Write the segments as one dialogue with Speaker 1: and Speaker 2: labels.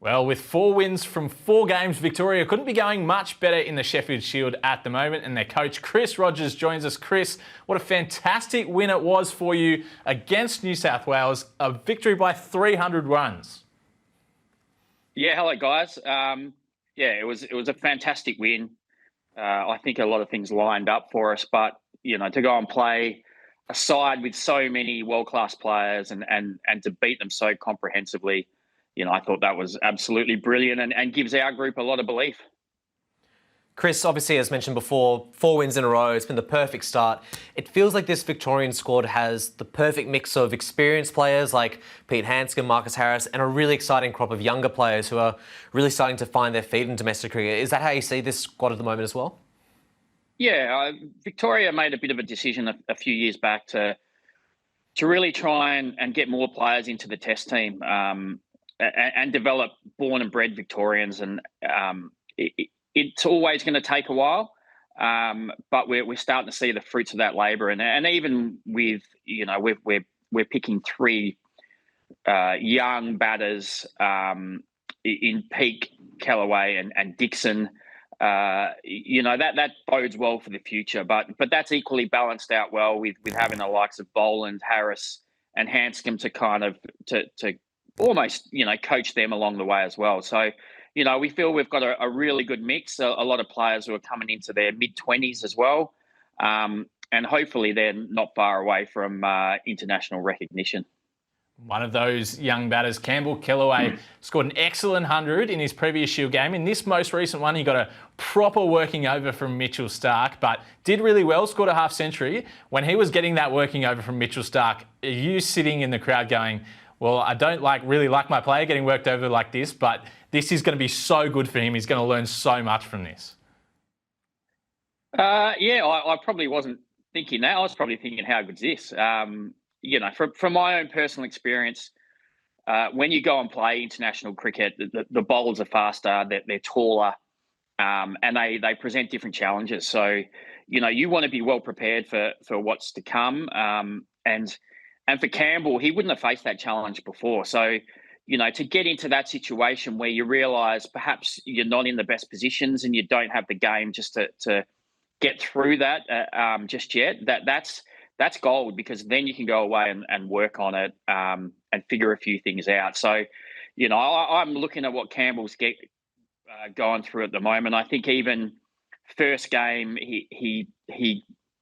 Speaker 1: Well, with 4 wins from 4 games, Victoria couldn't be going much better in the Sheffield Shield at the moment, and their coach Chris Rogers joins us. Chris, what a fantastic win it was for you against New South Wales, a victory by 300 runs.
Speaker 2: Yeah, hello guys. It was a fantastic win. I think a lot of things lined up for us, but to go and play a side with so many world-class players and to beat them so comprehensively, I thought that was absolutely brilliant and gives our group a lot of belief.
Speaker 3: Chris, obviously, as mentioned before, 4 wins in a row. It's been the perfect start. It feels like this Victorian squad has the perfect mix of experienced players like Pete Handscomb, Marcus Harris, and a really exciting crop of younger players who are really starting to find their feet in domestic cricket. Is that how you see this squad at the moment as well?
Speaker 2: Yeah, Victoria made a bit of a decision a few years back to really try and get more players into the Test team and develop born and bred Victorians. And it's always going to take a while, but we're starting to see the fruits of that labour. And even with we're picking 3 young batters in Peak, Kellaway, and Dixon. That bodes well for the future, but that's equally balanced out well with having the likes of Boland, Harris, and Handscomb to kind of to almost coach them along the way as well. So we feel we've got a really good mix. A lot of players who are coming into their mid-20s as well, and hopefully they're not far away from international recognition.
Speaker 1: One of those young batters, Campbell Kellaway, scored an excellent 100 in his previous Shield game. In this most recent one, he got a proper working over from Mitchell Starc, but did really well, scored a half century. When he was getting that working over from Mitchell Starc, are you sitting in the crowd going, well, I don't really like my player getting worked over like this, but this is going to be so good for him. He's going to learn so much from this.
Speaker 2: I probably wasn't thinking that. I was probably thinking, how good's this? From my own personal experience, when you go and play international cricket, the bowlers are faster, they're taller, and they present different challenges. So, you want to be well prepared for what's to come. And for Campbell, he wouldn't have faced that challenge before. So, to get into that situation where you realise perhaps you're not in the best positions and you don't have the game just to get through that just yet, that's gold, because then you can go away and work on it and figure a few things out. So, I'm looking at what Campbell's going through at the moment. I think even first game, he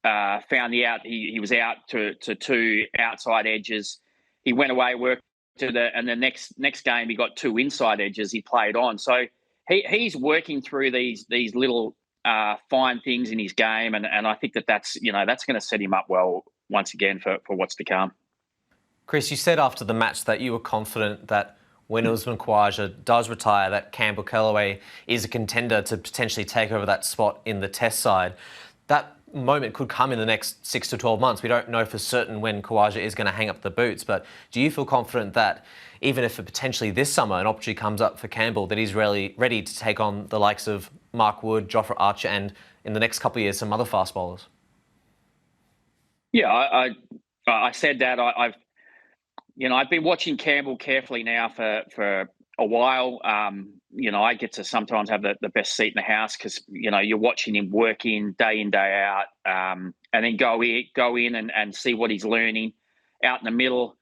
Speaker 2: found he was out to 2 outside edges. He went away, worked and the next game he got 2 inside edges. He played on. So he's working through these little fine things in his game, and I think that's going to set him up well once again for what's to come.
Speaker 3: Chris, you said after the match that you were confident that when Usman Khawaja does retire, that Campbell Kellaway is a contender to potentially take over that spot in the Test side. That moment could come in the next 6 to 12 months. We don't know for certain when Khawaja is going to hang up the boots, but do you feel confident that even if potentially this summer an opportunity comes up for Campbell, that he's really ready to take on the likes of Mark Wood, Jofra Archer, and in the next couple of years, some other fast bowlers?
Speaker 2: Yeah, I said that. I've been watching Campbell carefully now for a while. I get to sometimes have the best seat in the house because you're watching him work in, day out, and then go in and see what he's learning out in the middle.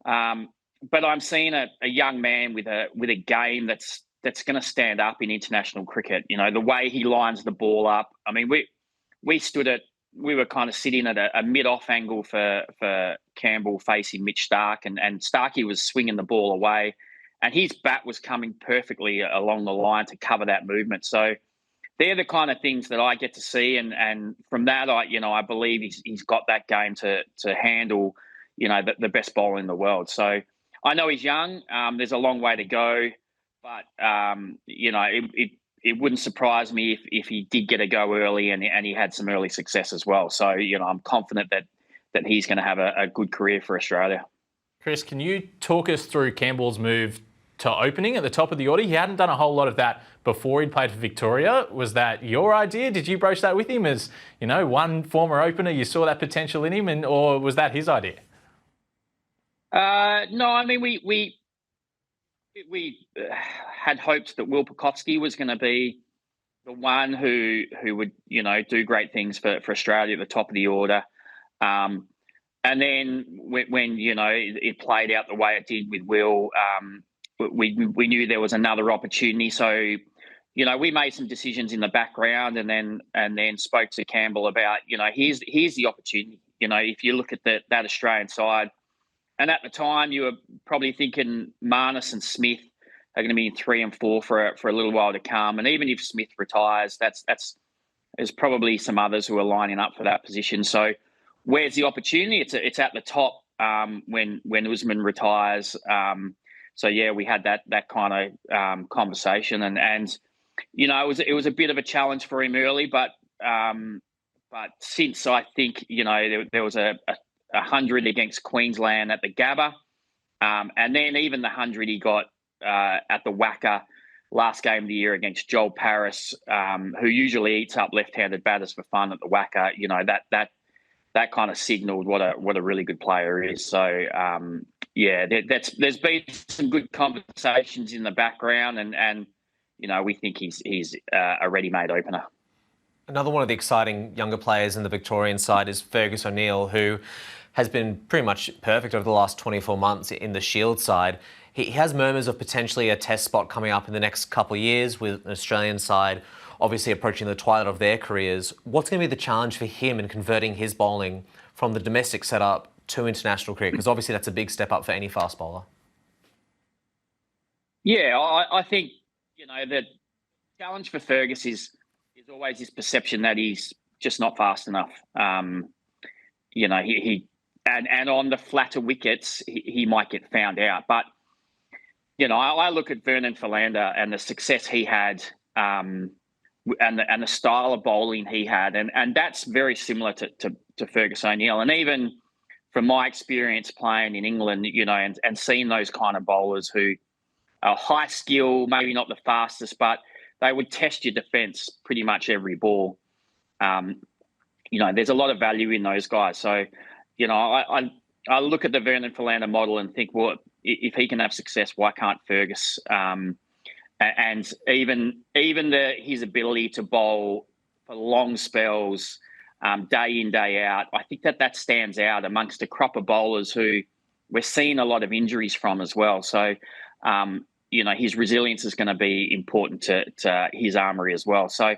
Speaker 2: But I'm seeing a young man with a game that's going to stand up in international cricket. The way he lines the ball up. I mean, we were kind of sitting at a mid-off angle for Campbell facing Mitch Starc, and Starkey was swinging the ball away, and his bat was coming perfectly along the line to cover that movement. So they're the kind of things that I get to see, and from that, I believe he's got that game to handle, the best bowler in the world. So I know he's young. There's a long way to go, but it wouldn't surprise me if he did get a go early and he had some early success as well. So, I'm confident that he's going to have a good career for Australia.
Speaker 1: Chris, can you talk us through Campbell's move to opening at the top of the order? He hadn't done a whole lot of that before he'd played for Victoria. Was that your idea? Did you broach that with him as, one former opener? You saw that potential in him, or was that his idea?
Speaker 2: No, I mean, we had hoped that Will Pukovski was going to be the one who would, do great things for Australia at the top of the order. And then when it played out the way it did with Will, we knew there was another opportunity. So, we made some decisions in the background, and then spoke to Campbell about, here's the opportunity. If you look at that Australian side, and at the time you were probably thinking Marnus and Smith are going to be in 3 and 4 for a little while to come. And even if Smith retires, there's probably some others who are lining up for that position. So where's the opportunity? It's at the top when Usman retires. So yeah, we had that kind of conversation, and it was a bit of a challenge for him early, but since I think there was a 100 against Queensland at the Gabba, and then even the 100 he got at the Wacker last game of the year against Joel Paris, who usually eats up left-handed batters for fun at the Wacker. That kind of signalled what a really good player is. So there's been some good conversations in the background, and we think he's a ready-made opener.
Speaker 3: Another one of the exciting younger players in the Victorian side is Fergus O'Neill, who has been pretty much perfect over the last 24 months in the Shield side. He has murmurs of potentially a test spot coming up in the next couple of years, with an Australian side obviously approaching the twilight of their careers. What's going to be the challenge for him in converting his bowling from the domestic setup to international cricket? Because obviously that's a big step up for any fast bowler. Yeah,
Speaker 2: I think, the challenge for Fergus is always this perception that he's just not fast enough. He and on the flatter wickets, he might get found out. But, I look at Vernon Philander and the success he had, and the style of bowling he had, and that's very similar to Fergus O'Neill. And even from my experience playing in England, and seeing those kind of bowlers who are high skill, maybe not the fastest, but they would test your defence pretty much every ball. There's a lot of value in those guys. So, I look at the Vernon Philander model and think, well, if he can have success, why can't Fergus? And even his ability to bowl for long spells, day in, day out, I think that stands out amongst a crop of bowlers who we're seeing a lot of injuries from as well. So, his resilience is going to be important to his armoury as well. So,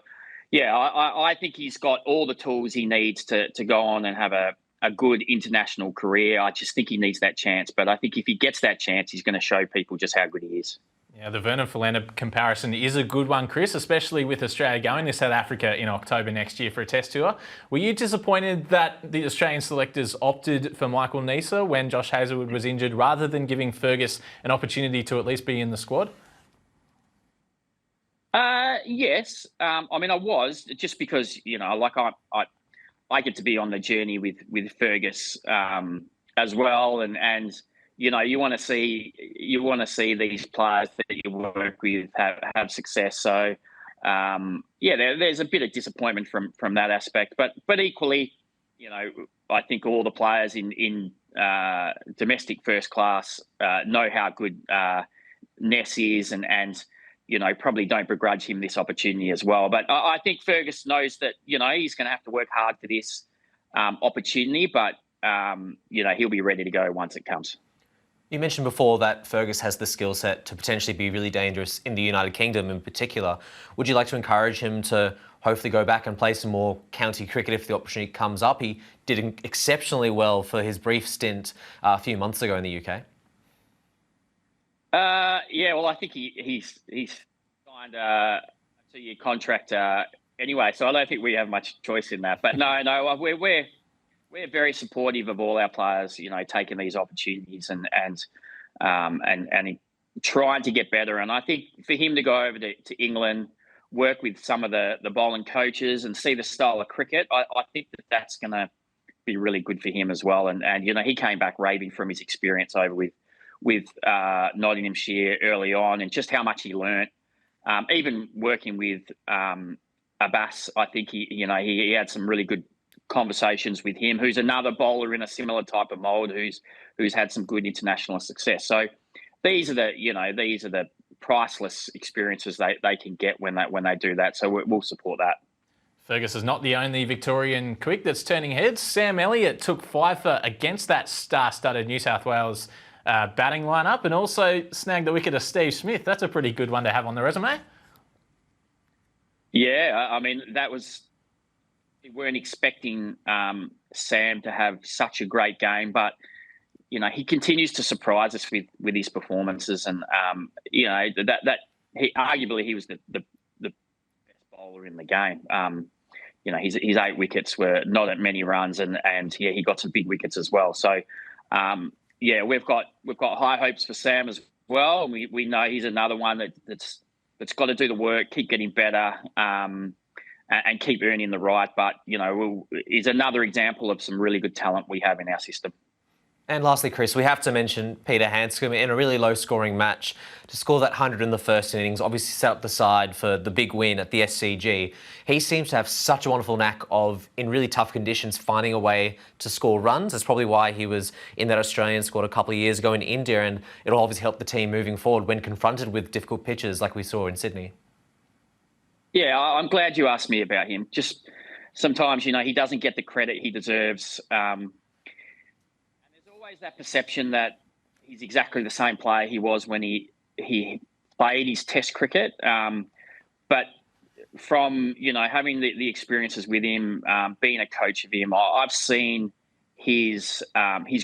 Speaker 2: yeah, I think he's got all the tools he needs to go on and have a good international career. I just think he needs that chance. But I think if he gets that chance, he's going to show people just how good he is.
Speaker 1: Yeah, the Vernon Philander comparison is a good one, Chris, especially with Australia going to South Africa in October next year for a test tour. Were you disappointed that the Australian selectors opted for Michael Neser when Josh Hazlewood was injured, rather than giving Fergus an opportunity to at least be in the squad?
Speaker 2: Yes. I was, just because, I get to be on the journey with Fergus as well, and you want to see these players that you work with have success. So there's a bit of disappointment from that aspect, but equally, I think all the players in domestic first class know how good Ness is, and probably don't begrudge him this opportunity as well. But I think Fergus knows that he's going to have to work hard for this opportunity, but he'll be ready to go once it comes.
Speaker 3: You mentioned before that Fergus has the skill set to potentially be really dangerous in the United Kingdom in particular. Would you like to encourage him to hopefully go back and play some more county cricket if the opportunity comes up? He did exceptionally well for his brief stint a few months ago in the UK.
Speaker 2: Well, I think he's signed a 2-year contract anyway, so I don't think we have much choice in that. But no, we're very supportive of all our players, taking these opportunities and trying to get better. And I think for him to go over to England, work with some of the bowling coaches and see the style of cricket, I think that's going to be really good for him as well. And he came back raving from his experience over with Nottinghamshire early on, and just how much he learnt. Even working with Abbas, I think he had some really good conversations with him, who's another bowler in a similar type of mould, who's had some good international success. So these are the priceless experiences they can get when they do that. So we'll support that.
Speaker 1: Fergus is not the only Victorian quick that's turning heads. Sam Elliot took 5 for against that star-studded New South Wales batting lineup and also snagged the wicket of Steve Smith. That's a pretty good one to have on the resume.
Speaker 2: Yeah, I mean, we weren't expecting Sam to have such a great game, but he continues to surprise us with his performances, and that he was the best bowler in the game. His 8 wickets were not at many runs, and he got some big wickets as well. So we've got high hopes for Sam as well. We know he's another one that's got to do the work, keep getting better, and keep earning the right. But he's another example of some really good talent we have in our system.
Speaker 3: And lastly, Chris, we have to mention Peter Handscomb in a really low-scoring match to score that 100 in the first innings, obviously set up the side for the big win at the SCG. He seems to have such a wonderful knack of, in really tough conditions, finding a way to score runs. That's probably why he was in that Australian squad a couple of years ago in India, and it'll obviously help the team moving forward when confronted with difficult pitches like we saw in Sydney. Yeah,
Speaker 2: I'm glad you asked me about him. Just sometimes, he doesn't get the credit he deserves. Always that perception that he's exactly the same player he was when he played his Test cricket. But from having the experiences with him, being a coach of him, I've seen his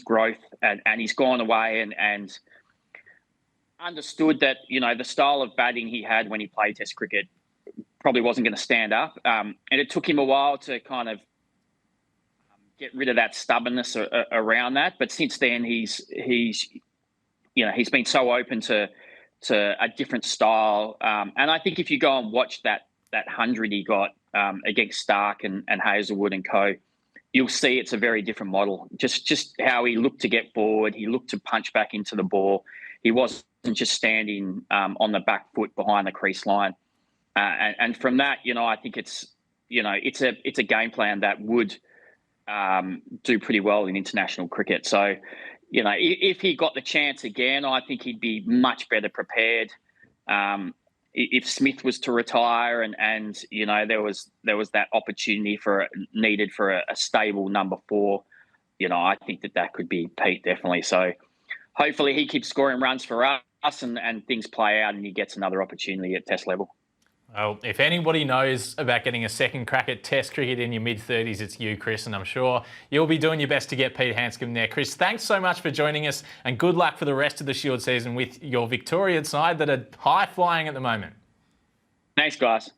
Speaker 2: growth, and he's gone away and understood that the style of batting he had when he played Test cricket probably wasn't going to stand up, and it took him a while to kind of get rid of that stubbornness around that. But since then, he's been so open to a different style. And I think if you go and watch that 100 he got against Stark and Hazelwood and co, you'll see it's a very different model. Just how he looked to get forward, he looked to punch back into the ball. He wasn't just standing on the back foot behind the crease line. And from that, I think it's a game plan that would do pretty well in international cricket. So, if he got the chance again, I think he'd be much better prepared. If Smith was to retire and there was that opportunity needed for a stable number 4, I think that could be Pete, definitely. So hopefully he keeps scoring runs for us and things play out and he gets another opportunity at Test level.
Speaker 1: Well, if anybody knows about getting a second crack at Test cricket in your mid-30s, it's you, Chris, and I'm sure you'll be doing your best to get Pete Handscomb there. Chris, thanks so much for joining us, and good luck for the rest of the Shield season with your Victorian side that are high-flying at the moment.
Speaker 2: Thanks, guys.